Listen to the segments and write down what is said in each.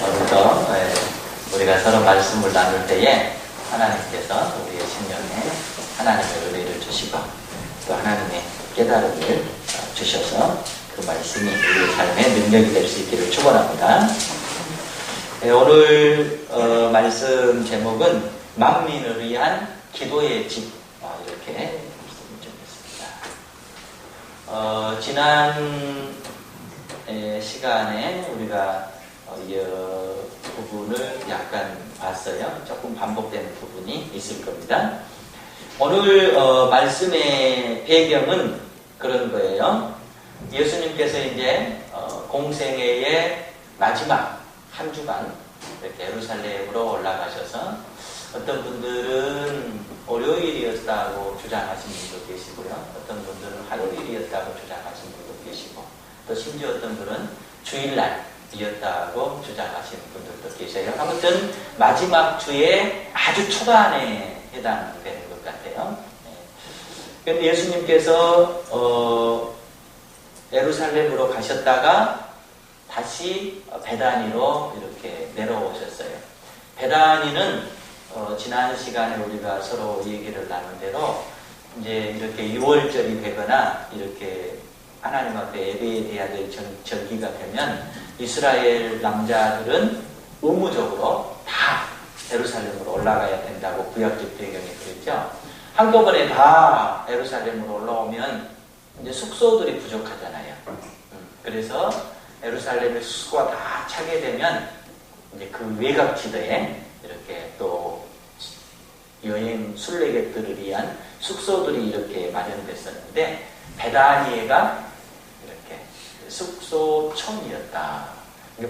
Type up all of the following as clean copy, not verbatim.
오늘도 우리가 서로 말씀을 나눌 때에 하나님께서 우리의 생명에 하나님의 은혜를 주시고 또 하나님의 깨달음을 주셔서 그 말씀이 우리의 삶의 능력이 될 수 있기를 축원합니다. 오늘 말씀 제목은 만민을 위한 기도의 집, 이렇게 말씀을 드리겠습니다. 지난 시간에 우리가 이 부분을 약간 봤어요. 조금 반복되는 부분이 있을 겁니다. 오늘 말씀의 배경은 그런 거예요. 예수님께서 이제 공생애의 마지막 한 주간 이렇게 예루살렘으로 올라가셔서 어떤 분들은 월요일이었다고 주장하시는 분도 계시고요. 어떤 분들은 화요일이었다고 주장하시는 분도 계시고 또 심지어 어떤 분은 주일날이었다고 주장하시는 분들도 계세요. 아무튼 마지막 주의 아주 초반에 해당되는 것 같아요. 그런데 예수님께서 예루살렘으로 가셨다가 다시 베다니로 이렇게 내려오셨어요. 베다니는 지난 시간에 우리가 서로 얘기를 나눈 대로 이제 이렇게 6월절이 되거나 이렇게 하나님 앞에 예배해야 될 절기가 되면 이스라엘 남자들은 의무적으로 다 예루살렘으로 올라가야 된다고 구약적 배경에 그랬죠. 한꺼번에 다 예루살렘으로 올라오면 이제 숙소들이 부족하잖아요. 그래서 예루살렘의 숙소가 다 차게 되면 이제 그 외곽지대에 이렇게 또 여행 순례객들을 위한 숙소들이 이렇게 마련됐었는데 베다니에가 이렇게 숙소촌이었다.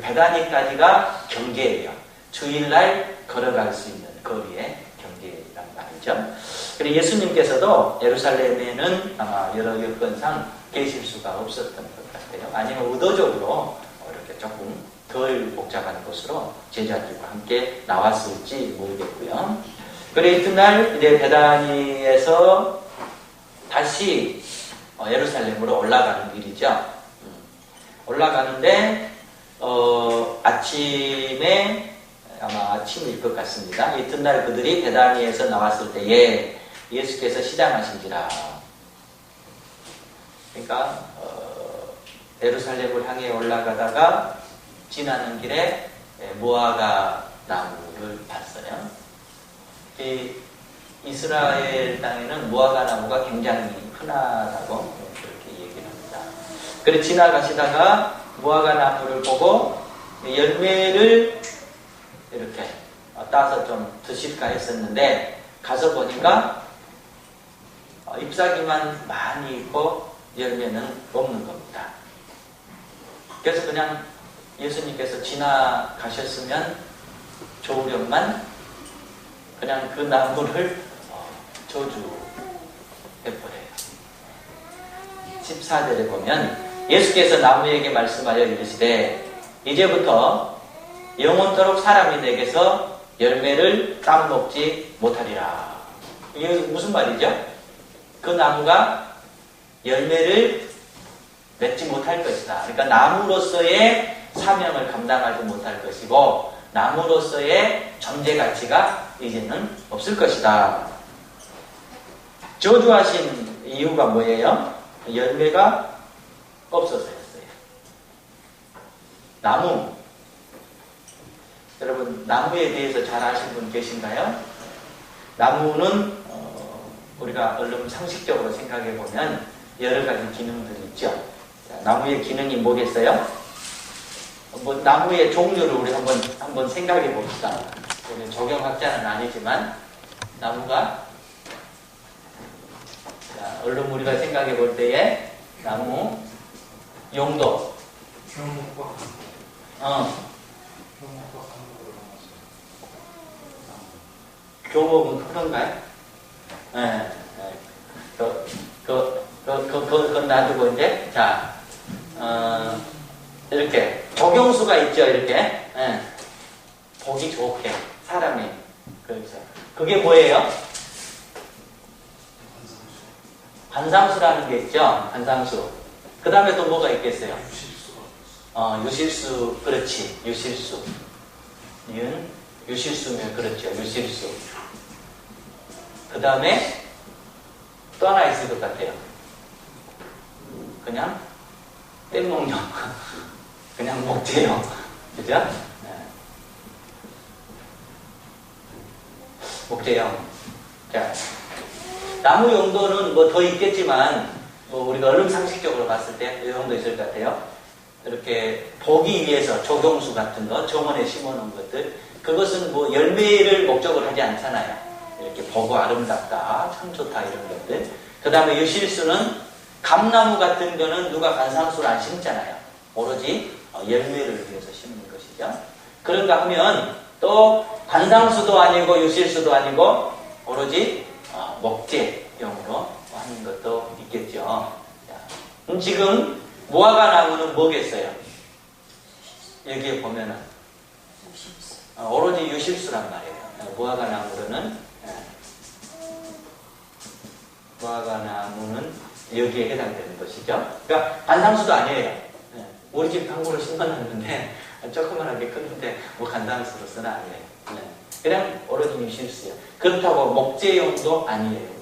베다니까지가 경계예요. 주일날 걸어갈 수 있는 거리의 경계란 말이죠. 그리고 예수님께서도 예루살렘에는 아마 여러 여건상 계실 수가 없었던 것 같아요. 아니면 의도적으로 이렇게 조금 덜 복잡한 곳으로 제자들과 함께 나왔을지 모르겠고요. 그리고 이튿날 이제 베다니에서 다시 예루살렘으로 올라가는 일이죠. 올라가는데 아침에 아마 아침일 것 같습니다. 이튿날 그들이 베다니에서 나왔을 때에 예수께서 시장하신지라. 그러니까 예루살렘을 향해 올라가다가 지나는 길에 무화과 나무를 봤어요. 이 이스라엘 땅에는 무화과 나무가 굉장히 흔하다고 그렇게 얘기를 합니다. 그래서 지나가시다가 무화과 나무를 보고 열매를 이렇게 따서 좀 드실까 했었는데 가서 보니까 잎사귀만 많이 있고 열매는 없는 겁니다. 그래서 그냥 예수님께서 지나가셨으면 좋으련만 그냥 그 나무를 저주해버려요. 14절에 보면 예수께서 나무에게 말씀하여 이르시되 이제부터 영원토록 사람이 내게서 열매를 따먹지 못하리라. 이게 무슨 말이죠? 그 나무가 열매를 맺지 못할 것이다. 그러니까 나무로서의 사명을 감당하지 못할 것이고 나무로서의 존재 가치가 이제는 없을 것이다. 저주하신 이유가 뭐예요? 열매가 없어서였어요. 나무. 여러분 나무에 대해서 잘 아시는 분 계신가요? 나무는 우리가 얼른 상식적으로 생각해 보면 여러 가지 기능들이 있죠. 자, 나무의 기능이 뭐겠어요? 나무의 종류를 우리 한번 생각해 봅시다. 우리 조경학자는 아니지만 나무가 자, 얼른 우리가 생각해 볼 때에 나무 용도 교목은 그런가요? 네. 그건 놔두고 이제 자 이렇게 적용수가 있죠. 이렇게 보기 좋게 사람이 그렇죠. 그게 뭐예요? 관상수라는 게 있죠. 관상수. 그 다음에 또 뭐가 있겠어요? 유실수. 그렇지. 유실수. 니은 유실수면 그렇죠. 유실수. 그 다음에 또 하나 있을 것 같아요. 그냥 뗏목령. 그냥 목재용. 그죠? 네. 목재용. 자, 나무 용도는 뭐 더 있겠지만, 뭐 우리가 얼른 상식적으로 봤을 때 이 정도 있을 것 같아요. 이렇게 보기 위해서 조경수 같은 거, 정원에 심어놓은 것들, 그것은 뭐 열매를 목적으로 하지 않잖아요. 이렇게 보고 아름답다, 참 좋다 이런 것들. 그 다음에 유실수는 감나무 같은 거는 누가 관상수를 안 심잖아요. 오로지 열매를 위해서 심는 것이죠. 그런가 하면 또 관상수도 아니고 유실수도 아니고 오로지 목재용으로 하는 것도 있겠죠. 지금 무화과 나무는 뭐겠어요? 여기에 보면은 오로지 유실수란 말이에요. 무화과 나무는 여기에 해당되는 것이죠. 그러니까 관상수도 아니에요. 우리 집 당구를 심어놨는데 조그만하게 컸는데 뭐 관상수로서는 아니에요. 그냥 오로지 유실수요. 그렇다고 목재용도 아니에요.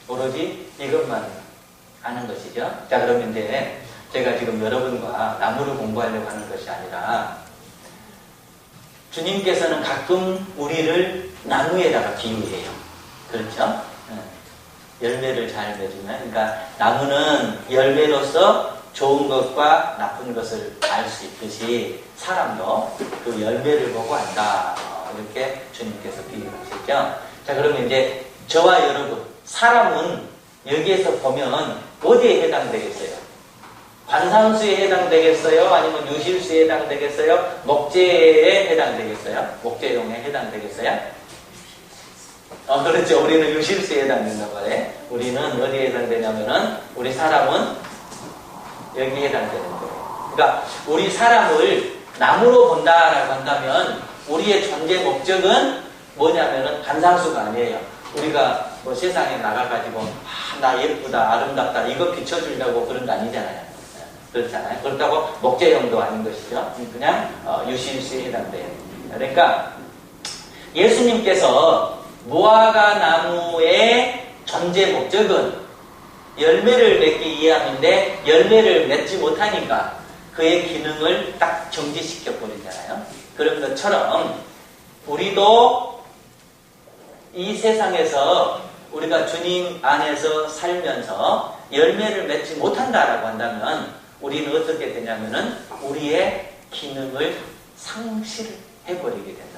오로지 이것만 하는 것이죠. 자, 그러면 이제 제가 지금 여러분과 나무를 공부하려고 하는 것이 아니라 주님께서는 가끔 우리를 나무에다가 비유해요. 그렇죠? 열매를 잘 맺으면, 그러니까 나무는 열매로서 좋은 것과 나쁜 것을 알 수 있듯이 사람도 그 열매를 보고 안다. 이렇게 주님께서 비유하셨죠. 자, 그러면 이제 저와 여러분, 사람은 여기에서 보면 어디에 해당되겠어요? 관상수에 해당되겠어요? 아니면 유실수에 해당되겠어요? 목재에 해당되겠어요? 목재용에 해당되겠어요? 그렇죠. 우리는 유실수에 해당된단 말이에요. 우리는 어디에 해당되냐면은, 우리 사람은 여기에 해당되는 거예요. 그러니까, 우리 사람을 나무로 본다라고 한다면, 우리의 존재 목적은 뭐냐면은, 관상수가 아니에요. 우리가 뭐 세상에 나가가지고, 나 예쁘다, 아름답다, 이거 비춰주려고 그런 거 아니잖아요. 그렇잖아요. 그렇다고 목재용도 아닌 것이죠. 그냥 유실수에 해당돼요. 그러니까, 예수님께서 무화과 나무의 존재 목적은 열매를 맺기 위함인데 열매를 맺지 못하니까 그의 기능을 딱 정지시켜 버리잖아요. 그런 것처럼 우리도 이 세상에서 우리가 주님 안에서 살면서 열매를 맺지 못한다라고 한다면 우리는 어떻게 되냐면은 우리의 기능을 상실해버리게 된다.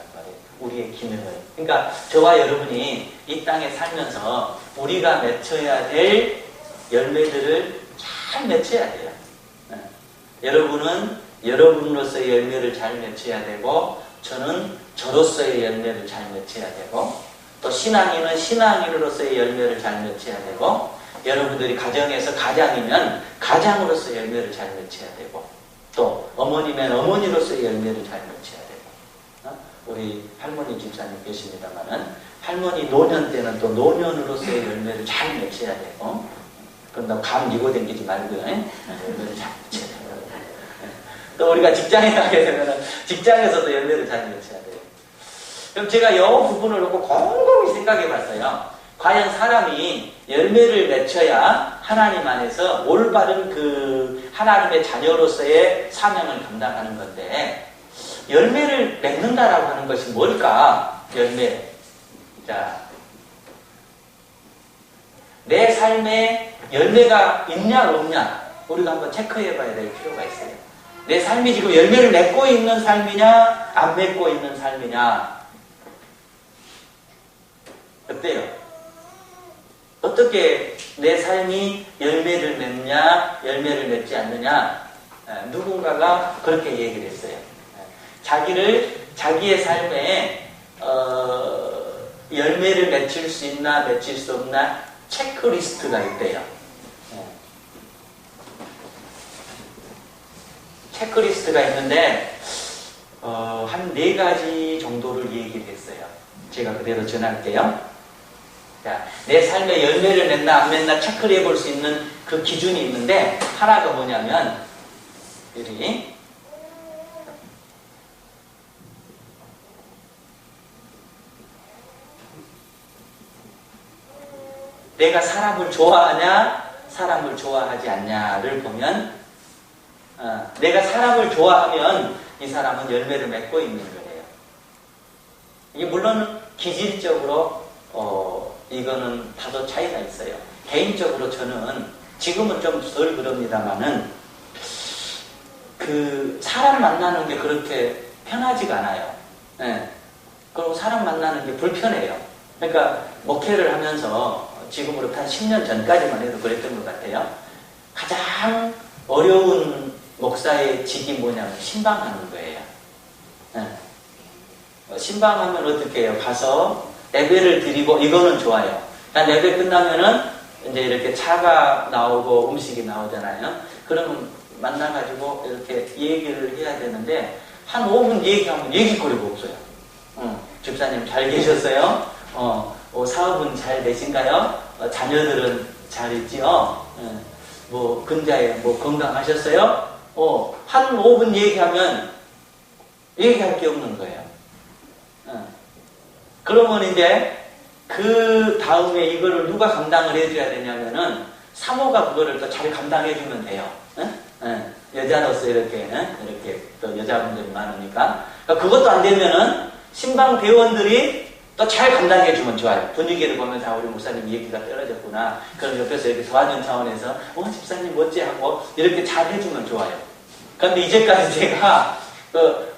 우리의 기능을. 그러니까 저와 여러분이 이 땅에 살면서 우리가 맺혀야 될 열매들을 잘 맺혀야 돼요. 여러분은 여러분으로서의 열매를 잘 맺혀야 되고 저는 저로서의 열매를 잘 맺혀야 되고 또 신앙인은 신앙인으로서의 열매를 잘 맺혀야 되고 여러분들이 가정에서 가장이면 가장으로서의 열매를 잘 맺혀야 되고 또 어머니면 어머니로서의 열매를 잘 맺혀야 되고 우리 할머니 집사님 계십니다만은 할머니 노년 때는 또 노년으로서의 열매를 잘 맺혀야 되고 그런다고 감 이고 댕기지 말고요. 열매를 잘 맺혀야 되고 또 우리가 직장에 가게 되면 직장에서도 열매를 잘 맺혀야 돼요. 그럼 제가 이 부분을 놓고 곰곰이 생각해 봤어요. 과연 사람이 열매를 맺혀야 하나님 안에서 올바른 그 하나님의 자녀로서의 사명을 감당하는 건데 열매를 맺는다라고 하는 것이 뭘까? 열매. 자, 내 삶에 열매가 있냐 없냐 우리가 한번 체크해 봐야 될 필요가 있어요. 내 삶이 지금 열매를 맺고 있는 삶이냐 안 맺고 있는 삶이냐 어때요? 어떻게 내 삶이 열매를 맺냐 열매를 맺지 않느냐 누군가가 그렇게 얘기를 했어요. 자기의 삶에 열매를 맺힐 수 있나 맺힐 수 없나 체크리스트가 있대요. 체크리스트가 있는데 한 4가지 정도를 얘기를 했어요. 제가 그대로 전할게요. 자, 내 삶에 열매를 맺나 안 맺나 체크를 해볼 수 있는 그 기준이 있는데 하나가 뭐냐면 내가 사람을 좋아하냐, 사람을 좋아하지 않냐를 보면, 내가 사람을 좋아하면 이 사람은 열매를 맺고 있는 거예요. 이게 물론 기질적으로 이거는 다소 차이가 있어요. 개인적으로 저는 지금은 좀 덜 그럽니다만은 그 사람 만나는 게 그렇게 편하지가 않아요. 네. 그리고 사람 만나는 게 불편해요. 그러니까 목회를 하면서 지금으로부터 한 10년 전까지만 해도 그랬던 것 같아요. 가장 어려운 목사의 직이 뭐냐면 신방하는 거예요. 네. 신방하면 어떻게 해요? 가서 예배를 드리고 이거는 좋아요. 그러니까 예배 끝나면은 이제 이렇게 차가 나오고 음식이 나오잖아요. 그러면 만나가지고 이렇게 얘기를 해야 되는데 한 5분 얘기하면 얘기거리가 없어요. 집사님 잘 계셨어요? 사업은 잘 되신가요? 자녀들은 잘 있지요? 뭐 근자에 뭐 건강하셨어요? 한 5분 얘기하면 얘기할 게 없는 거예요. 그러면 이제 그 다음에 이거를 누가 감당을 해줘야 되냐면은 사모가 그거를 또 잘 감당해주면 돼요. 여자로서 이렇게 또 여자분들이 많으니까. 그러니까 그것도 안 되면은 신방 대원들이 또 잘 감당해주면 좋아요. 분위기를 보면서 우리 목사님 얘기가 떨어졌구나. 그럼 옆에서 이렇게 도와주는 차원에서 집사님 멋지 하고 이렇게 잘 해주면 좋아요. 그런데 이제까지 제가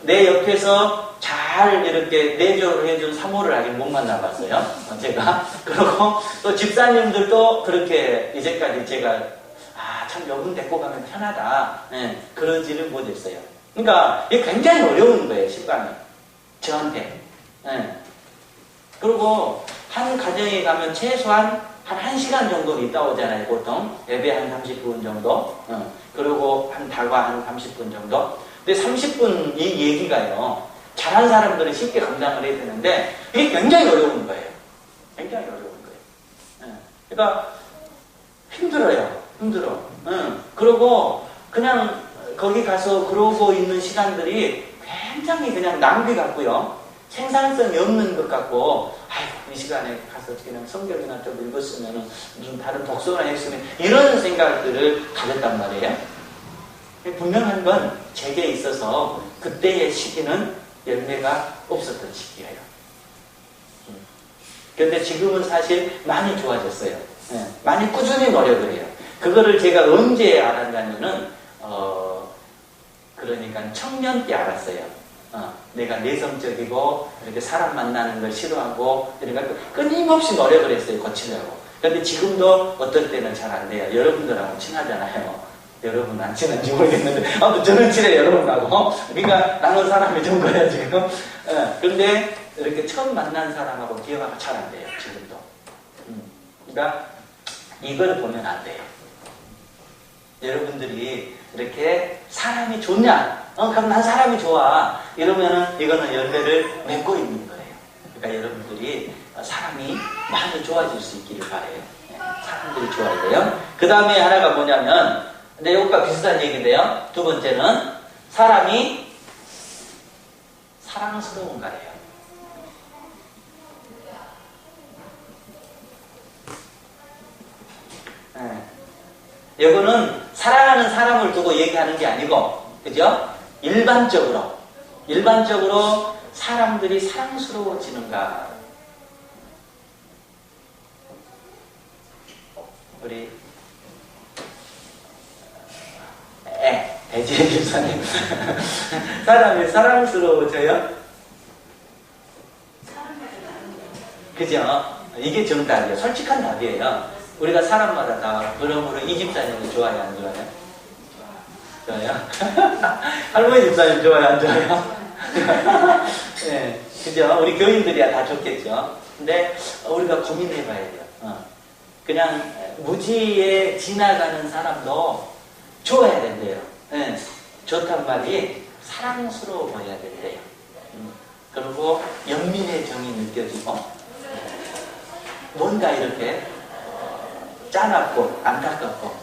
내 옆에서 잘 이렇게 내조를 해준 사모를 아직 못 만나봤어요. 제가. 그리고 또 집사님들도 그렇게 이제까지 제가 참 여분 데리고 가면 편하다. 그러지를 못했어요. 그러니까 이게 굉장히 어려운 거예요. 신방이. 저한테. 그리고 한 가정에 가면 최소한 한 1시간 정도 있다 오잖아요. 보통 예배 한 30분 정도. 그리고 한 다과 한 30분 정도. 근데 30분 이 얘기가요. 잘한 사람들은 쉽게 감당을 해야 되는데 이게 굉장히 어려운 거예요. 굉장히 어려운 거예요. 그러니까 힘들어요. 힘들어. 그리고 그냥 거기 가서 그러고 있는 시간들이 굉장히 그냥 낭비 같고요. 생산성이 없는 것 같고, 이 시간에 가서 그냥 성경이나 좀 읽었으면 무슨 다른 독서나 했으면 이런 생각들을 가졌단 말이에요. 분명한 건 제게 있어서 그때의 시기는 열매가 없었던 시기예요. 그런데 지금은 사실 많이 좋아졌어요. 많이 꾸준히 노력을 해요. 그거를 제가 언제 알았냐면은 그러니까 청년 때 알았어요. 내가 내성적이고 이렇게 사람 만나는 걸 싫어하고 그러니까 끊임없이 노력을 했어요. 고치려고. 그런데 지금도 어떨 때는 잘 안 돼요. 여러분들하고 친하잖아요. 여러분 안 친한지 모르겠는데 아무튼 저는 친해요. 여러분하고. 그러니까 나는 사람이 된 거야 지금. 그런데 이렇게 처음 만난 사람하고 기억하면 잘 안 돼요. 지금도. 그러니까 이걸 보면 안 돼요. 여러분들이 이렇게 사람이 좋냐? 그럼 난 사람이 좋아. 이러면은 이거는 열매를 맺고 있는 거예요. 그러니까 여러분들이 사람이 많이 좋아질 수 있기를 바래요. 사람들이 좋아야 돼요. 그 다음에 하나가 뭐냐면, 근데 이것과 비슷한 얘기인데요. 두 번째는 사람이 사랑스러운가래요. 이거는 사랑하는 사람을 두고 얘기하는 게 아니고, 그죠? 일반적으로 사람들이 사랑스러워지는가. 우리 배지혜 집사님 사람이 사랑스러워져요? 그죠? 이게 정답이에요. 솔직한 답이에요. 우리가 사람마다 다 그러므로 이 집사님이 좋아요, 안 좋아요? 좋아요? 할머니 집사님 좋아요, 안 좋아요? 네, 그죠? 우리 교인들이야 다 좋겠죠? 근데 우리가 고민해봐야 돼요. 그냥 무지에 지나가는 사람도 좋아야 된대요. 네, 좋단 말이 사랑스러워 보여야 된대요. 그리고 연민의 정이 느껴지고 뭔가 이렇게 짜납고 안타깝고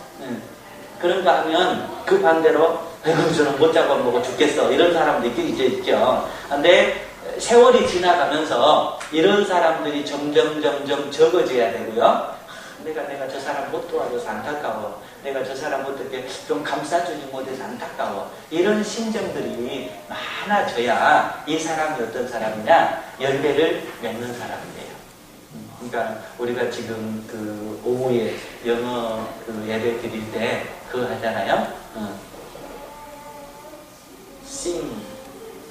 그런가 하면 그 반대로 아이고 저는 못 잡아먹어 죽겠어 이런 사람도 있죠. 근데 세월이 지나가면서 이런 사람들이 점점 적어져야 되고요. 내가 저 사람 못 도와줘서 안타까워. 내가 저 사람 어떻게 좀 감싸주지 못해서 안타까워. 이런 심정들이 많아져야 이 사람이 어떤 사람이냐? 열매를 맺는 사람이에요. 그러니까 우리가 지금 그 오후에 영어 그 예배 드릴 때 그거 하잖아요. Sing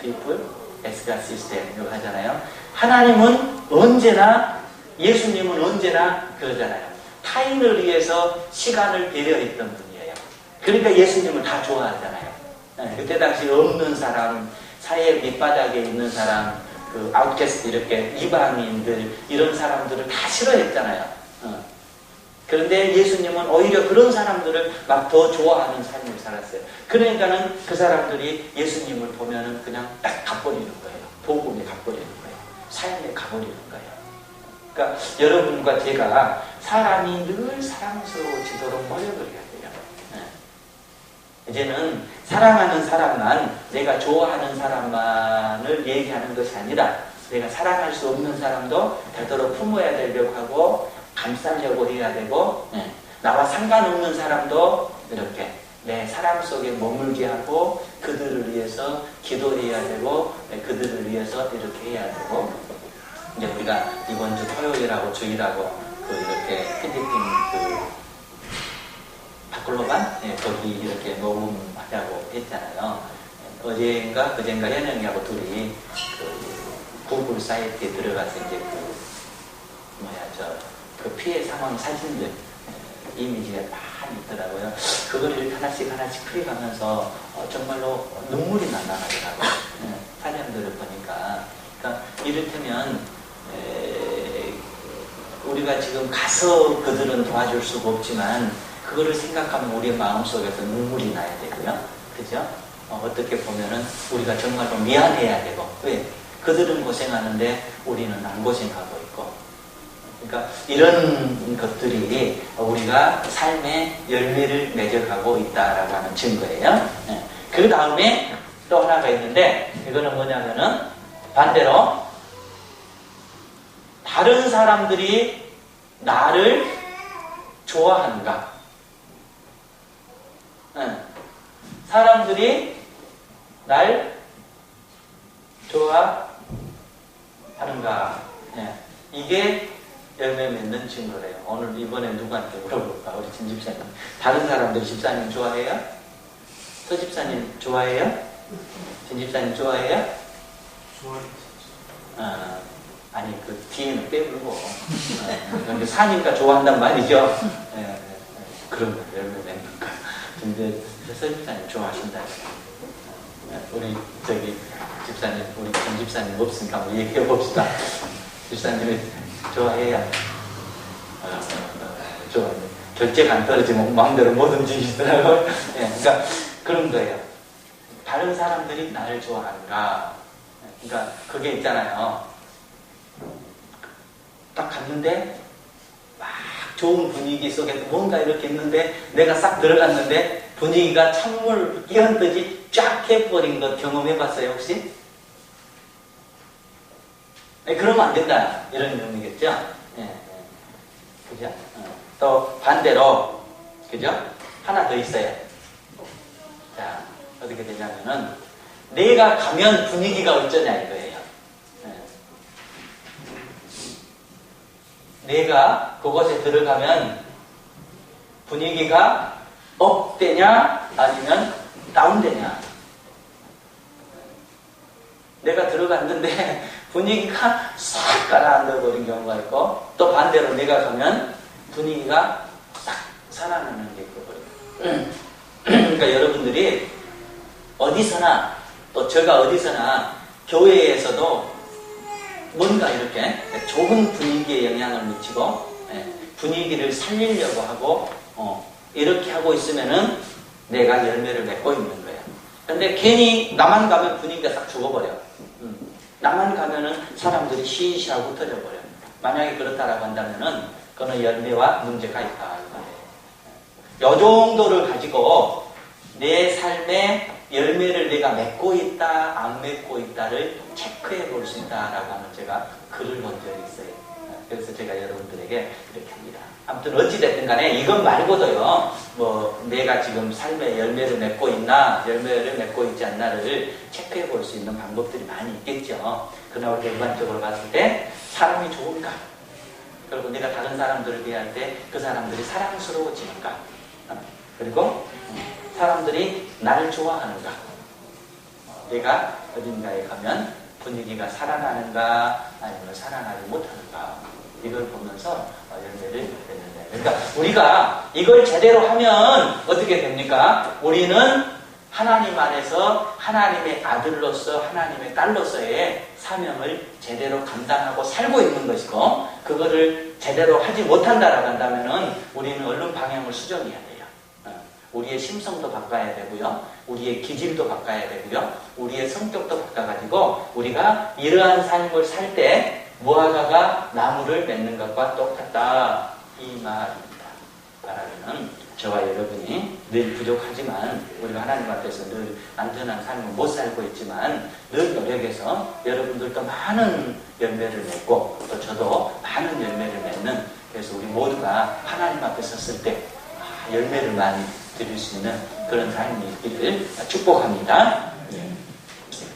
people as God sees them 이거 하잖아요. 하나님은 언제나, 예수님은 언제나 그러잖아요. 타인을 위해서 시간을 배려했던 분이에요. 그러니까 예수님을 다 좋아하잖아요. 그때 당시 없는 사람, 사회 밑바닥에 있는 사람, 그 아웃캐스트 이렇게 이방인들 이런 사람들을 다 싫어했잖아요. 그런데 예수님은 오히려 그런 사람들을 막 더 좋아하는 삶을 살았어요. 그러니까는 그 사람들이 예수님을 보면은 그냥 딱 가버리는 거예요. 복음에 가버리는 거예요. 삶에 가버리는 거예요. 그러니까 여러분과 제가 사람이 늘 사랑스러워지도록 노력을 해야 돼요. 이제는 사랑하는 사람만, 내가 좋아하는 사람만을 얘기하는 것이 아니라 내가 사랑할 수 없는 사람도 되도록 품어야 되려고 하고 감싸려고 해야 되고, 나와 상관없는 사람도 이렇게 내 사랑 속에 머물게 하고 그들을 위해서 기도해야 되고 그들을 위해서 이렇게 해야 되고, 이제 우리가 이번 주 토요일하고 주일하고 그 이렇게 필리핀 그 바클로반 거기 이렇게 모금하자고 했잖아요. 어젠가 그젠가 현영이하고 둘이 그 구글 사이트에 들어가서 이제 그 피해 상황 사진들 이미지가 많이 있더라고요. 그걸 이렇게 하나씩 클릭하면서 정말로 눈물이 나더라고요. 사진들을 보니까. 그러니까 이를테면 우리가 지금 가서 그들은 도와줄 수가 없지만 그거를 생각하면 우리의 마음속에서 눈물이 나야 되고요. 그죠? 어떻게 보면은 우리가 정말로 미안해야 되고, 왜? 그들은 고생하는데 우리는 안 고생하고 있고. 그러니까 이런 것들이 우리가 삶의 열매를 맺어가고 있다라고 하는 증거예요. 그 다음에 또 하나가 있는데, 이거는 뭐냐면은 반대로 다른 사람들이 나를 좋아하는가? 사람들이 날 좋아하는가? 이게 열매 맺는 증거래요. 오늘 이번에 누구한테 물어볼까? 우리 진 집사님. 다른 사람들이 집사님 좋아해요? 서 집사님 좋아해요? 진 집사님 좋아해요? 좋아해요. 아니 그 뒤에는 빼불고 그런데 사니까 좋아한단 말이죠. 그런 거 열매 맺는 거. 근데 서 집사님 좋아하신다. 우리 저기 집사님, 우리 전 집사님 없으니까 한번 얘기해 봅시다. 집사님이 좋아해요. 좋아해요. 결제가 안 떨어지면 마음대로 못 움직이시더라고요. 그러니까 그런 거예요. 다른 사람들이 나를 좋아하는가. 그러니까 그게 있잖아요. 딱 갔는데 막 좋은 분위기 속에 뭔가 이렇게 있는데 내가 싹 들어갔는데 분위기가 찬물 끼얹듯이 쫙 해버린 것 경험해봤어요 혹시? 그러면 안 된다 이런 의미겠죠? 그죠? 또 반대로 그죠? 하나 더 있어요. 자 어떻게 되냐면은 내가 가면 분위기가 어쩌냐 이거예요. 내가 그곳에 들어가면 분위기가 업되냐 아니면 다운되냐. 내가 들어갔는데 분위기가 싹 가라앉아버린 경우가 있고, 또 반대로 내가 가면 분위기가 싹 살아나는 게 있거든요. 그러니까 여러분들이 어디서나, 또 제가 어디서나 교회에서도 뭔가 이렇게 좋은 분위기에 영향을 미치고 분위기를 살리려고 하고 이렇게 하고 있으면은 내가 열매를 맺고 있는 거예요. 근데 괜히 나만 가면 분위기가 싹 죽어버려. 나만 가면은 사람들이 시시하고 흩어져 버려. 만약에 그렇다라고 한다면은 그거는 열매와 문제가 있다. 이 정도를 가지고 내 삶에 열매를 내가 맺고 있다, 안 맺고 있다를 체크해 볼 수 있다라고 하는 제가 글을 본 적이 있어요. 그래서 제가 여러분들에게 이렇게 합니다. 아무튼 어찌됐든 간에 이것 말고도요, 뭐 내가 지금 삶의 열매를 맺고 있나, 열매를 맺고 있지 않나를 체크해 볼 수 있는 방법들이 많이 있겠죠. 그러나 일반적으로 봤을 때 사람이 좋은가, 그리고 내가 다른 사람들을 대할 때 그 사람들이 사랑스러워지는가, 그리고 사람들이 나를 좋아하는가, 내가 어딘가에 가면 분위기가 살아나는가 아니면 살아나지 못하는가, 이걸 보면서 열매를 맺는다. 그러니까 우리가 이걸 제대로 하면 어떻게 됩니까? 우리는 하나님 안에서 하나님의 아들로서 하나님의 딸로서의 사명을 제대로 감당하고 살고 있는 것이고, 그거를 제대로 하지 못한다라고 한다면은 우리는 얼른 방향을 수정해야 돼요. 우리의 심성도 바꿔야 되고요, 우리의 기질도 바꿔야 되고요, 우리의 성격도 바꿔가지고 우리가 이러한 삶을 살 때 무화과가 나무를 맺는 것과 똑같다, 이 말입니다. 말하기는 저와 여러분이 늘 부족하지만, 우리가 하나님 앞에서 늘 안전한 삶을 못 살고 있지만 늘 노력해서 여러분들도 많은 열매를 맺고 또 저도 많은 열매를 맺는, 그래서 우리 모두가 하나님 앞에 섰을 때 열매를 많이 드릴 수 있는 그런 삶이 있기를 축복합니다.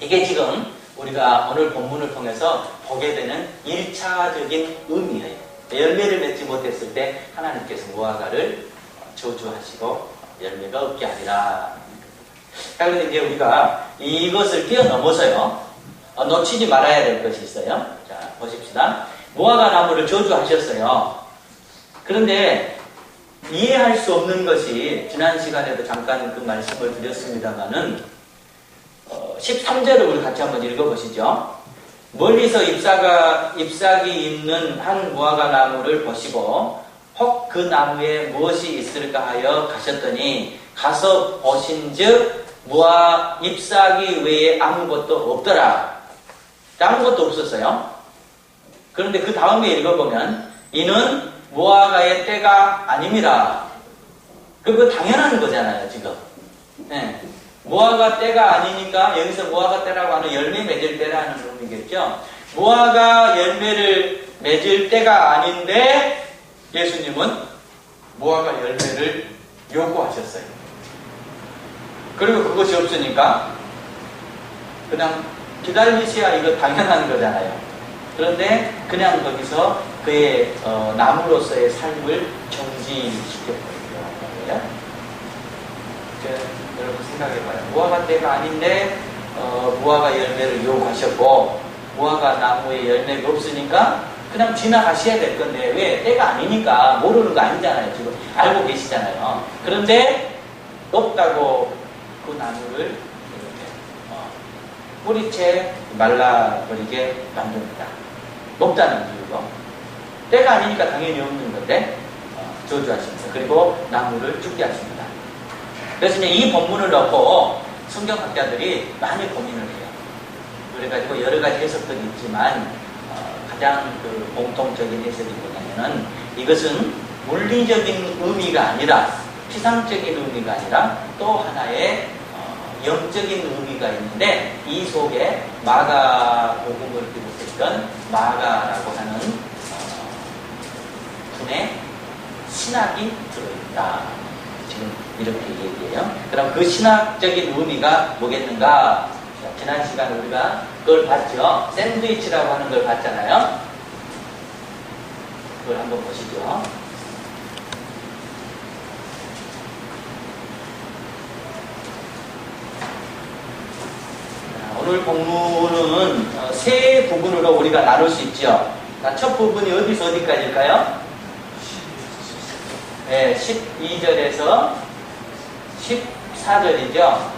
이게 지금 우리가 오늘 본문을 통해서 보게 되는 1차적인 의미예요. 열매를 맺지 못했을 때 하나님께서 무화과를 저주하시고 열매가 없게 하리라. 그런데 이제 우리가 이것을 뛰어넘어서요, 놓치지 말아야 될 것이 있어요. 자, 보십시다. 무화과 나무를 저주하셨어요. 그런데 이해할 수 없는 것이, 지난 시간에도 잠깐 그 말씀을 드렸습니다마는 13절을 우리 같이 한번 읽어보시죠. 멀리서 잎사귀 있는 한 무화과 나무를 보시고 혹 그 나무에 무엇이 있을까 하여 가셨더니 가서 보신즉 잎사귀 외에 아무것도 없더라. 아무것도 없었어요. 그런데 그 다음에 읽어보면 이는 무화과의 때가 아닙니다. 그거 당연한 거잖아요, 지금. 네. 무화과 때가 아니니까 여기서 무화과 때라고 하는 열매 맺을 때라는 의미겠죠. 무화과 열매를 맺을 때가 아닌데 예수님은 무화과 열매를 요구하셨어요. 그리고 그것이 없으니까 그냥 기다리셔야 이거 당연한 거잖아요. 그런데 그냥 거기서 그의 나무로서의 삶을 정지시켜버리더라고요. 여러분 생각해봐요. 무화과 때가 아닌데 무화과 열매를 요구하셨고, 무화과 나무에 열매가 없으니까 그냥 지나가셔야 될 건데, 왜? 때가 아니니까 모르는 거 아니잖아요. 지금 알고 계시잖아요. 그런데 없다고 그 나무를 이렇게 뿌리채 말라버리게 만듭니다. 높다는 이유로. 때가 아니니까 당연히 없는 건데 저주하십니다. 그리고 나무를 죽게 하십니다. 그래서 이제 이 본문을 놓고 성경학자들이 많이 고민을 해요. 그래가지고 여러 가지 해석들이 있지만 가장 그 공통적인 해석이 뭐냐면은, 이것은 물리적인 의미가 아니라, 피상적인 의미가 아니라 또 하나의 영적인 의미가 있는데, 이 속에 마가복음을 비롯했던 마가라고 하는 분의 신학이 들어있다. 지금 이렇게 얘기해요. 그럼 그 신학적인 의미가 뭐겠는가? 지난 시간에 우리가 그걸 봤죠. 샌드위치라고 하는 걸 봤잖아요. 그걸 한번 보시죠. 오늘 본문은 세 부분으로 우리가 나눌 수 있죠. 첫 부분이 어디서 어디까지일까요? 네, 12절에서 14절이죠.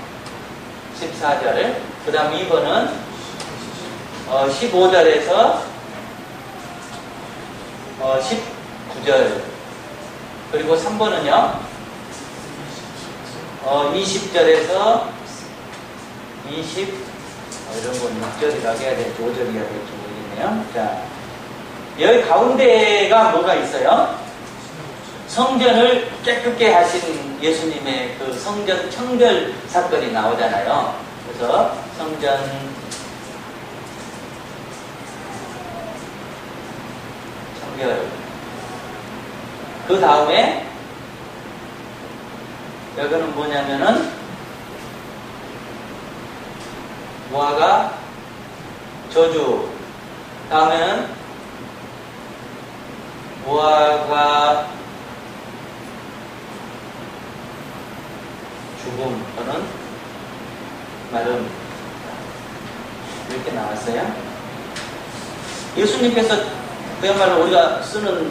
14절. 그 다음 2번은 15절에서 19절. 그리고 3번은요 20절에서 20, 이런 건 6절이라고 해야 될지 5절이라 해야 될지 모르겠네요. 자, 여기 가운데가 뭐가 있어요? 성전을 깨끗게 하신 예수님의 그 성전 청결 사건이 나오잖아요. 그래서 성별. 그 다음에 여기는 뭐냐면은 무화과 저주. 다음에는 무화과 죽음 또는 마름. 이렇게 나왔어요. 예수님께서 그야말로 우리가 쓰는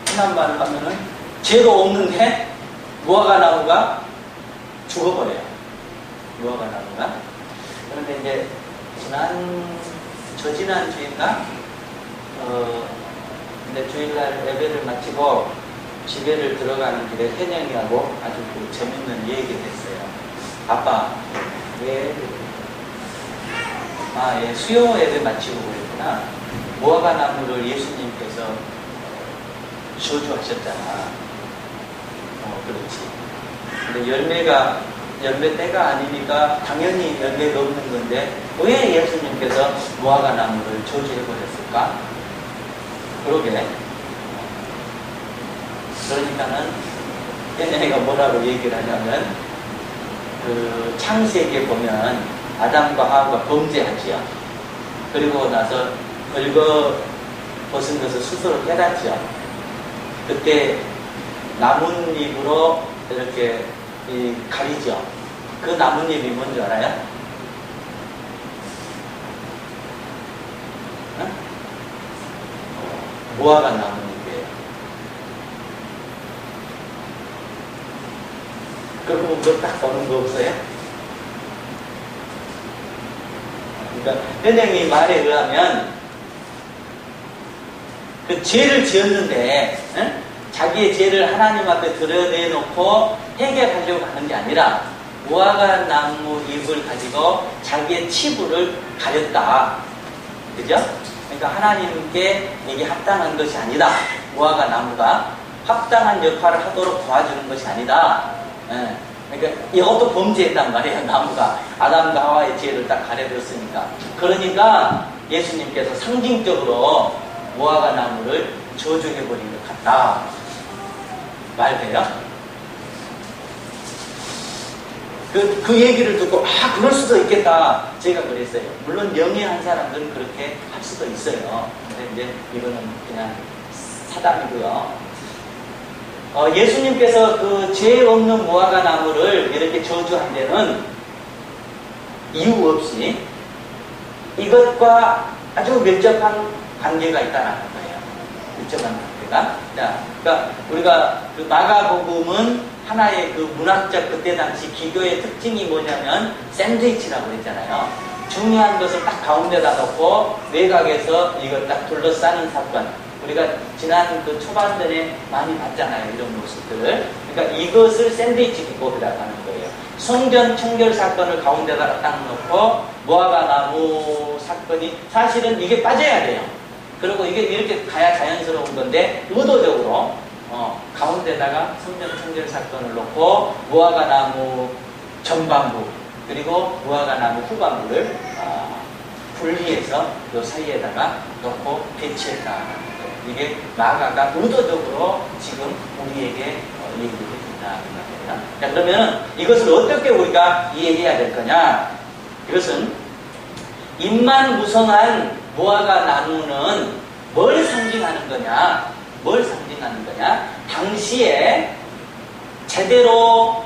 흔한 말을 하면은 죄도 없는데 무화과 나무가 죽어버려요. 무화과 나무가. 그런데 이제 저지난 주인가? 근데 주일날 예배를 마치고 집에를 들어가는 길에 현영이하고 아주 재밌는 얘기를 했어요. 아빠, 왜? 예, 수요 예배 마치고 그랬구나. 무화과 나무를 예수님께서 저주하셨잖아. 그렇지. 근데 열매 때가 아니니까 당연히 열매가 없는 건데 왜 예수님께서 무화과 나무를 저주해버렸을까? 그러게. 그러니까는 얘네가 뭐라고 얘기를 하냐면 창세기에 보면 아담과 하와가 범죄하지요. 그리고 나서 긁어 벗은 것을 스스로 깨닫죠. 그때 나뭇잎으로 이렇게 가리죠. 그 나뭇잎이 뭔지 알아요? 응? 무화과 나뭇잎이에요. 그리고 그거 딱 보는 거 없어요? 그러니까 현영이 말에 의하면 그 죄를 지었는데 자기의 죄를 하나님 앞에 드러내놓고 해결하려고 하는 게 아니라 무화과 나무 잎을 가지고 자기의 치부를 가렸다. 그죠? 그러니까 하나님께 이게 합당한 것이 아니다. 무화과 나무가 합당한 역할을 하도록 도와주는 것이 아니다. 그러니까 이것도 범죄했단 말이에요. 나무가 아담과 하와의 죄를 딱 가려줬으니까. 그러니까 예수님께서 상징적으로 무화과 나무를 저주해버린 것 같다. 말돼요? 그 얘기를 듣고 그럴 수도 있겠다. 제가 그랬어요. 물론 영리한 사람들은 그렇게 할 수도 있어요. 근데 이제 이거는 그냥 사담이고요. 예수님께서 그 죄 없는 무화과 나무를 이렇게 저주한 데는 이유 없이 이것과 아주 밀접한 관계가 있다는 거예요. 밀접한 관계가. 자, 그러니까 우리가 그 마가복음은 하나의 그 문학적 그때 당시 기교의 특징이 뭐냐면 샌드위치라고 그랬잖아요. 중요한 것을 딱 가운데다 놓고 외곽에서 이걸 딱 둘러싸는 사건. 우리가 지난 그 초반전에 많이 봤잖아요. 이런 모습들을. 그러니까 이것을 샌드위치 기법이라고 하는 거예요. 성전 청결 사건을 가운데다 딱 놓고 무화과 나무 사건이 사실은 이게 빠져야 돼요. 그리고 이게 이렇게 가야 자연스러운 건데 의도적으로 가운데다가 성전 청결 사건을 놓고 무화과 나무 전반부 그리고 무화과 나무 후반부를 분리해서 요 사이에다가 놓고 배치했다. 이게 마가가 의도적으로 지금 우리에게 얘기를 해준다. 자, 그러면 이것을 어떻게 우리가 이해해야 될 거냐? 이것은 잎만 무성한 무화과 나무는 뭘 상징하는 거냐? 뭘 상징하는 거냐? 당시에 제대로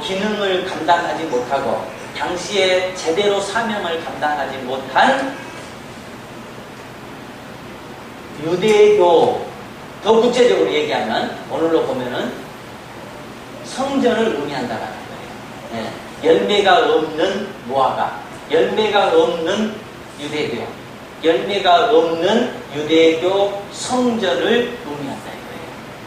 기능을 감당하지 못하고 당시에 제대로 사명을 감당하지 못한 유대교, 더 구체적으로 얘기하면 오늘로 보면은 성전을 의미한다는 거예요. 열매가 없는 무화과, 열매가 없는 유대교, 열매가 없는 유대교 성전을 의미한다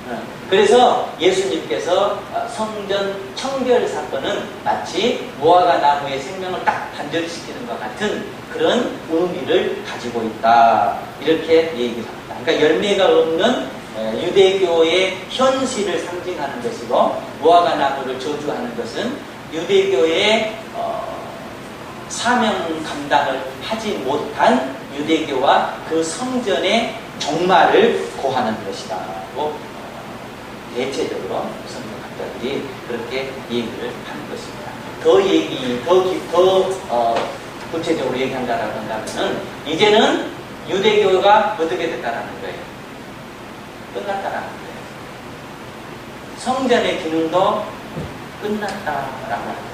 이거예요. 그래서 예수님께서 성전 청결 사건은 마치 무화과 나무의 생명을 딱 단절시키는 것 같은 그런 의미를 가지고 있다. 이렇게 얘기를 합니다. 그러니까 열매가 없는 유대교의 현실을 상징하는 것이고 무화과 나무를 저주하는 것은 유대교의 사명 감당을 하지 못한 유대교와 그 성전의 종말을 고하는 것이다고 대체적으로 성경학자들이 그렇게 얘기를 하는 것입니다. 더 구체적으로 얘기한다라고 한다면은 이제는 유대교가 어떻게 됐다라는 거예요? 끝났다라는 거예요. 성전의 기능도 끝났다라고 하는 거예요.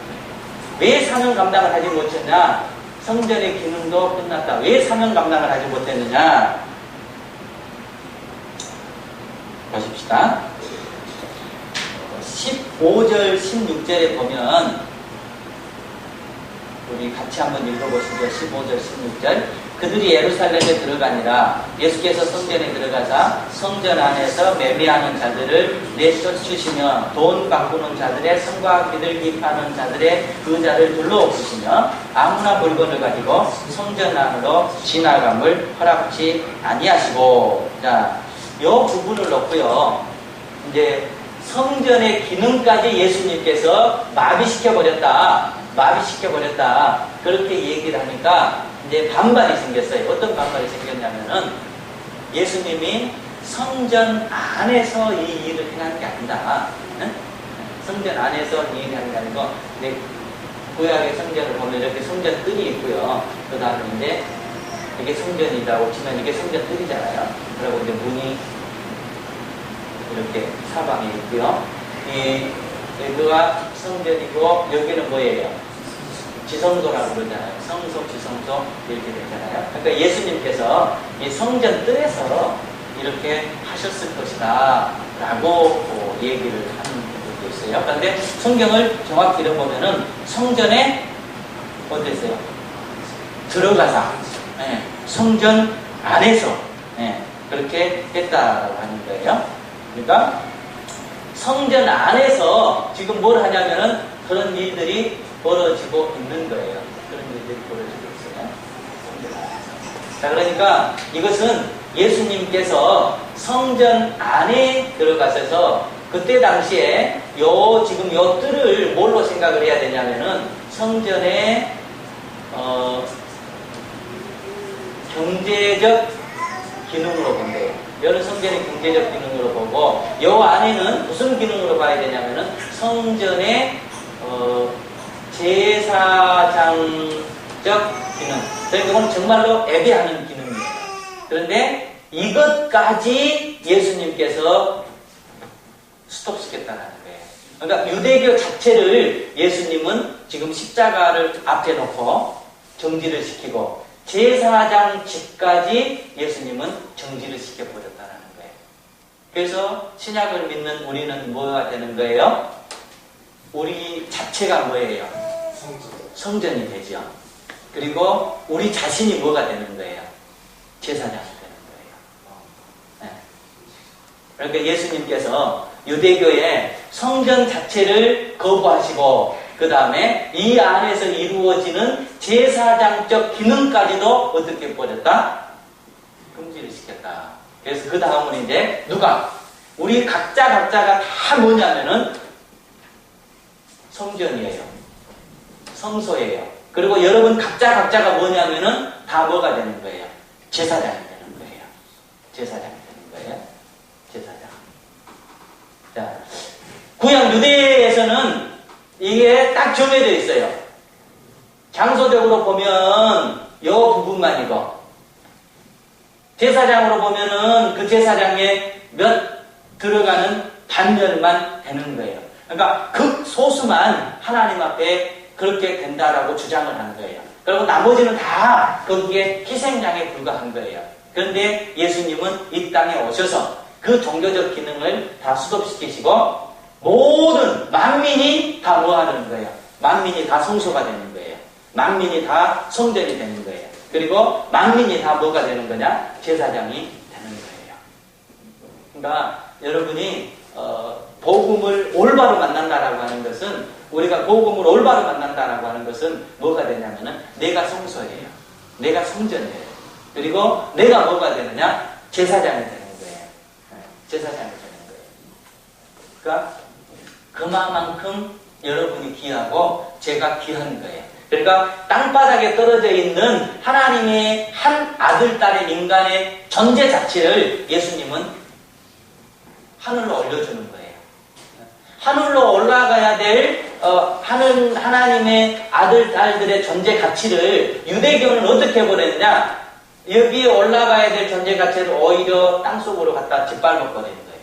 왜 사명 감당을 하지 못했냐? 성전의 기능도 끝났다. 왜 사명 감당을 하지 못했느냐? 보십시다. 15절, 16절에 보면 우리 같이 한번 읽어보시죠. 15절, 16절. 그들이 예루살렘에 들어가니라. 예수께서 성전에 들어가사 성전 안에서 매매하는 자들을 내쫓으시며 돈 바꾸는 자들의 성과 비둘기파는 자들의 의자를 둘러엎으시며 아무나 물건을 가지고 성전 안으로 지나감을 허락지 아니하시고. 자, 요 부분을 놓고요. 이제 성전의 기능까지 예수님께서 마비시켜버렸다. 그렇게 얘기를 하니까 이제 반발이 생겼어요. 어떤 반발이 생겼냐면은 예수님이 성전 안에서 이 일을 행한 게 아니다. 응? 성전 안에서 이 일을 하는 게 아니고, 구약의 성전을 보면 이렇게 성전 뜰이 있고요. 그 다음에 이제 이게 성전이라고 치면 이게 성전 뜰이잖아요. 그리고 이제 문이 이렇게 사방에 있고요. 여기가 성전이고 여기는 뭐예요? 지성소라고 그러잖아요. 성소, 지성소 이렇게 되잖아요. 그러니까 예수님께서 이 성전 뜰에서 이렇게 하셨을 것이다 라고 얘기를 하는 부분도 있어요. 그런데 성경을 정확히 읽어보면은 성전에 어땠어요? 들어가서 성전 안에서 그렇게 했다라고 하는 거예요. 그러니까 성전 안에서 지금 뭘 하냐면은 그런 일들이 벌어지고 있는 거예요. 그런 일들이 벌어지고 있어요. 성전 안에서. 자, 그러니까 이것은 예수님께서 성전 안에 들어가셔서 그때 당시에 지금 요 뜰을 뭘로 생각을 해야 되냐면은 성전의 경제적 기능으로 본대요. 여러 성전의 경제적 기능으로 보고, 요 안에는 무슨 기능으로 봐야 되냐면은 성전의 제사장적 기능. 그러니까 이건 정말로 예배하는 기능이에요. 그런데 이것까지 예수님께서 스톱시켰다는 거예요. 그러니까 유대교 자체를 예수님은 지금 십자가를 앞에 놓고 정지를 시키고, 제사장 집까지 예수님은 정지를 시켜버렸다는 거예요. 그래서 신약을 믿는 우리는 뭐가 되는 거예요? 우리 자체가 뭐예요? 성전이 되죠. 그리고 우리 자신이 뭐가 되는 거예요? 제사장이 되는 거예요. 그러니까 예수님께서 유대교의 성전 자체를 거부하시고, 그 다음에 이 안에서 이루어지는 제사장적 기능까지도 어떻게 해버렸다? 금지를 시켰다. 그래서 그 다음은 이제 누가? 우리 각자가 다 뭐냐면은 성전이에요. 성소예요. 그리고 여러분 각자가 뭐냐면은 다 뭐가 되는 거예요? 제사장이 되는 거예요. 제사장이 되는 거예요. 제사장. 자, 구약 유대에서는 이게 딱 정해져 있어요. 장소적으로 보면 요 부분만이고, 제사장으로 보면은 그 제사장에 들어가는 단열만 되는 거예요. 그러니까 극소수만 하나님 앞에 그렇게 된다라고 주장을 하는 거예요. 그리고 나머지는 다 거기에 희생양에 불과한 거예요. 그런데 예수님은 이 땅에 오셔서 그 종교적 기능을 다 수습시키시고, 모든 만민이 다 뭐 하는 거예요? 만민이 다 성소가 되는 거예요. 만민이 다 성전이 되는 거예요. 그리고 만민이 다 뭐가 되는 거냐? 제사장이 되는 거예요. 그러니까 여러분이 복음을 올바로 만난다라고 하는 것은, 우리가 복음을 올바로 만난다라고 하는 것은 뭐가 되냐면은 내가 성소예요. 내가 성전이에요. 그리고 내가 뭐가 되느냐? 제사장이 되는 거예요. 제사장이 되는 거예요. 그러니까 그만큼 여러분이 귀하고 제가 귀한 거예요. 그러니까 땅바닥에 떨어져 있는 하나님의 한 아들 아들, 딸의 인간의 존재 자체를 예수님은 하늘로 올려주는 거예요. 하늘로 올라가야 될 하나님의 아들, 딸들의 존재 가치를 유대교는 어떻게 버렸냐? 여기에 올라가야 될 존재 가치를 오히려 땅속으로 갖다 짓밟아 버리는 거예요.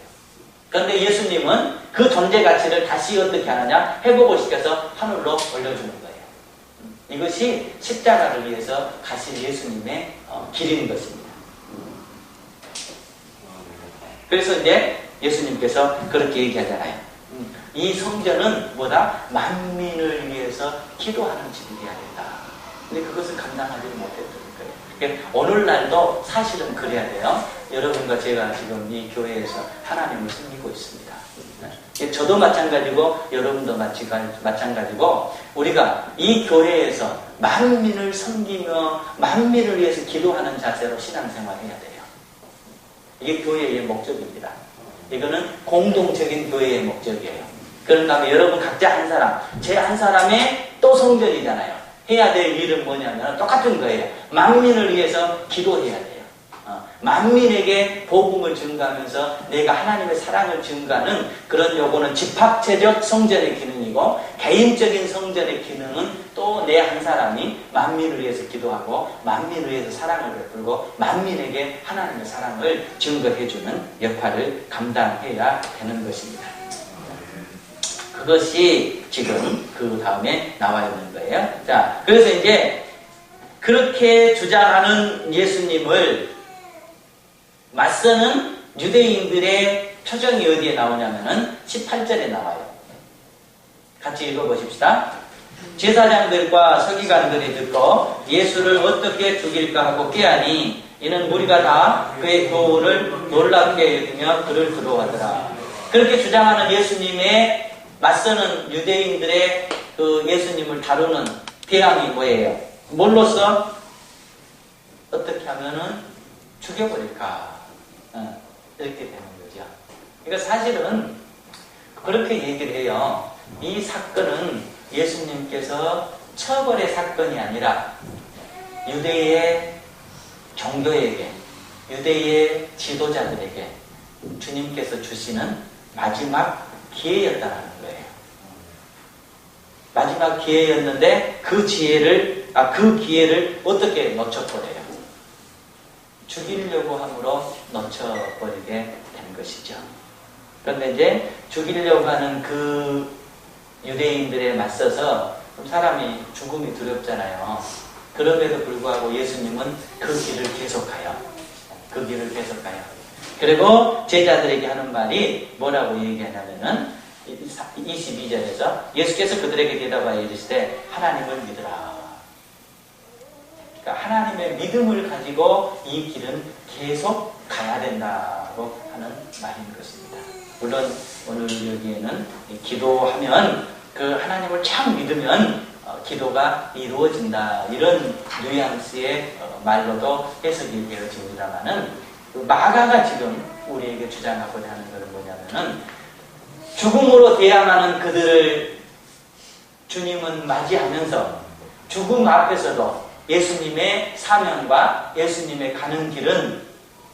그런데 예수님은 그 존재 가치를 다시 어떻게 하느냐? 회복을 시켜서 하늘로 올려주는 거예요. 이것이 십자가를 위해서 가신 예수님의 길인 것입니다. 그래서 이제 예수님께서 그렇게 얘기하잖아요. 이 성전은 뭐다? 만민을 위해서 기도하는 집이 되어야 된다. 근데 그것을 감당하지 못했던 거예요. 그러니까 오늘날도 사실은 그래야 돼요. 여러분과 제가 지금 이 교회에서 하나님을 섬기고 있습니다. 저도 마찬가지고 여러분도 마찬가지고 우리가 이 교회에서 만민을 섬기며 만민을 위해서 기도하는 자세로 신앙생활을 해야 돼요. 이게 교회의 목적입니다. 이거는 공동적인 교회의 목적이에요. 그런가 하면 여러분 각자 한 사람, 제 한 사람의 또 성전이잖아요. 해야 될 일은 뭐냐면 똑같은 거예요. 만민을 위해서 기도해야 돼요. 만민에게 복음을 증가하면서 내가 하나님의 사랑을 증가하는 그런 요거는 집합체적 성전의 기능이고, 개인적인 성전의 기능은 또 내 한 사람이 만민을 위해서 기도하고 만민을 위해서 사랑을 베풀고 만민에게 하나님의 사랑을 증거해주는 역할을 감당해야 되는 것입니다. 그것이 지금 그 다음에 나와 있는 거예요. 자, 그래서 이제 그렇게 주장하는 예수님을 맞서는 유대인들의 표정이 어디에 나오냐면은 18절에 나와요. 같이 읽어보십시다. 제사장들과 서기관들이 듣고 예수를 어떻게 죽일까 하고 꾀하니 이는 무리가 다 그의 교훈을 놀랍게 여기며 그를 두려워하더라. 그렇게 주장하는 예수님의 맞서는 유대인들의 그 예수님을 다루는 대항이 뭐예요? 뭘로써 어떻게 하면은 죽여버릴까? 이렇게 되는 거죠. 그러니까 사실은 그렇게 얘기를 해요. 이 사건은 예수님께서 처벌의 사건이 아니라 유대의 종교에게, 유대의 지도자들에게 주님께서 주시는 마지막 기회였다는 거예요. 마지막 기회였는데 그 기회를 어떻게 놓쳐버려요? 죽이려고 함으로 놓쳐버리게 된 것이죠. 그런데 이제 죽이려고 하는 그 유대인들에 맞서서 사람이 죽음이 두렵잖아요. 그럼에도 불구하고 예수님은 그 길을 계속가요. 그 길을 계속가요. 그리고 제자들에게 하는 말이 뭐라고 얘기하냐면은 22절에서 예수께서 그들에게 대답하여 이르시되 하나님을 믿으라. 그러니까 하나님의 믿음을 가지고 이 길은 계속 가야 된다고 하는 말인 것입니다. 물론 오늘 여기에는 기도하면 그 하나님을 참 믿으면 기도가 이루어진다 이런 뉘앙스의 말로도 해석이 되어집니다만은 그 마가가 지금 우리에게 주장하고자 하는 것은 뭐냐면은 죽음으로 대항하는 그들을 주님은 맞이하면서 죽음 앞에서도 예수님의 사명과 예수님의 가는 길은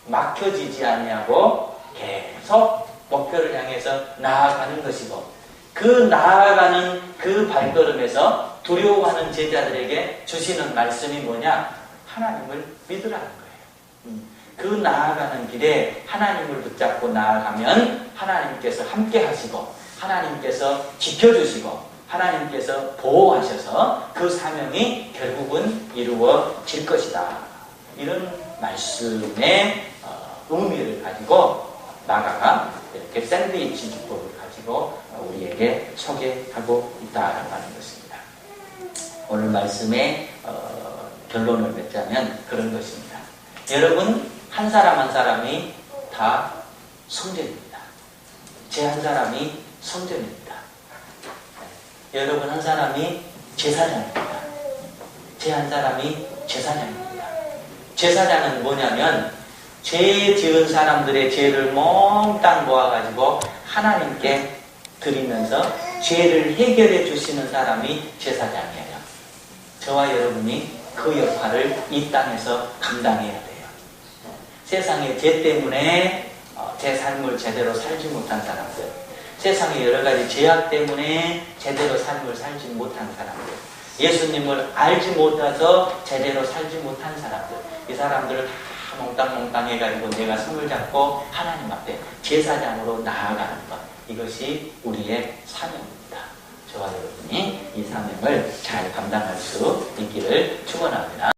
막혀지지 아니하고 계속 목표를 향해서 나아가는 것이고, 그 나아가는 그 발걸음에서 두려워하는 제자들에게 주시는 말씀이 뭐냐? 하나님을 믿으라는 거예요. 그 나아가는 길에 하나님을 붙잡고 나아가면 하나님께서 함께 하시고 하나님께서 지켜주시고 하나님께서 보호하셔서 그 사명이 결국은 이루어질 것이다. 이런 말씀의 의미를 가지고 마가가 이렇게 샌드위치 기법을 가지고 우리에게 소개하고 있다라고 하는 것입니다. 오늘 말씀의 결론을 맺자면 그런 것입니다. 여러분 한 사람 한 사람이 다 성전입니다. 제 한 사람이 성전입니다. 여러분 한 사람이 제사장입니다. 제 한 사람이 제사장입니다. 제사장은 뭐냐면 죄 지은 사람들의 죄를 몽땅 모아가지고 하나님께 드리면서 죄를 해결해 주시는 사람이 제사장이에요. 저와 여러분이 그 역할을 이 땅에서 감당해야 돼요. 세상의 죄 때문에 제 삶을 제대로 살지 못한 사람들, 세상의 여러 가지 죄악 때문에 제대로 삶을 살지 못한 사람들, 예수님을 알지 못해서 제대로 살지 못한 사람들, 이 사람들을 다 몽땅몽땅 해가지고 내가 손을 잡고 하나님 앞에 제사장으로 나아가는 것, 이것이 우리의 사명입니다. 저와 여러분이 이 사명을 잘 감당할 수 있기를 축원합니다.